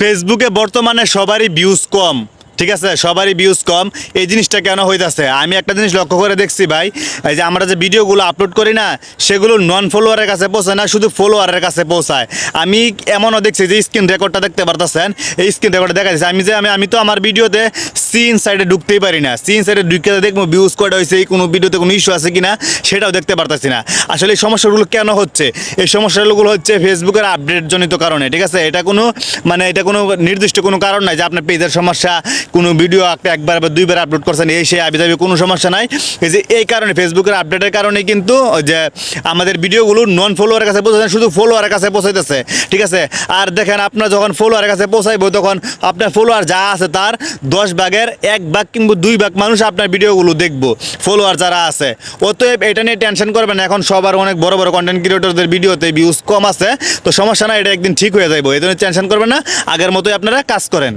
ফেসবুকে বর্তমানে সবারই ভিউজ কম, ঠিক আছে, সবারই ভিউজ কম। এই জিনিসটা কেন হইতাছে আমি একটা জিনিস লক্ষ্য করে দেখছি ভাই, এই যে আমরা যে ভিডিওগুলো আপলোড করি না সেগুলো নন ফলোয়ারের কাছে পৌঁছায় না, শুধু ফলোয়ারের কাছে পৌঁছায়। আমি এমনও দেখছি যে স্ক্রিন রেকর্ডটা দেখতে পারতেছেন, এই স্ক্রিন রেকর্ডে দেখা যাচ্ছে আমি তো আমার ভিডিওতে সিন সাইডে ঢুকতেই পারি না, সিন সাইডে ঢুকে দেখবো ভিউজ কয়টা হয়েছে, এই কোনো ভিডিওতে কোনো ইস্যু আছে কিনা সেটাও দেখতে পারতেছি না। আসলে এই সমস্যাগুলো কেন হচ্ছে? এই সমস্যাগুলো হচ্ছে ফেসবুকের আপডেট জনিত কারণে, ঠিক আছে। এটা কোনো নির্দিষ্ট কোনো কারণ নাই যে আপনার পেজের সমস্যা, কোনো ভিডিও আপনি একবার বা দুইবার আপলোড করছেন এই সে আবি যাবি, কোনো সমস্যা নাই। এই যে এই কারণে ফেসবুকের আপডেটের কারণে কিন্তু যে আমাদের ভিডিওগুলো নন ফলোয়ারের কাছে পৌঁছাচ্ছে, শুধু ফলোয়ারের কাছে পৌঁছাইতেছে, ঠিক আছে। আর দেখেন আপনার যখন ফলোয়ারের কাছে পৌঁছাইবো তখন আপনার ফলোয়ার যা আছে তার 10 ভাগের 1 ভাগ কিংবা 2 ভাগ মানুষ আপনার ভিডিওগুলো দেখবো, ফলোয়ার যারা আছে। অতএব এটা নিয়ে টেনশন করবেন না, এখন সবার অনেক বড় বড় কন্টেন্ট ক্রিয়েটরদের ভিডিওতে ভিউজ কম আছে, তো সমস্যা না, এটা একদিন ঠিক হয়ে যাইবো, এই জন্য টেনশন করবেন না, আগের মতোই আপনারা কাজ করেন।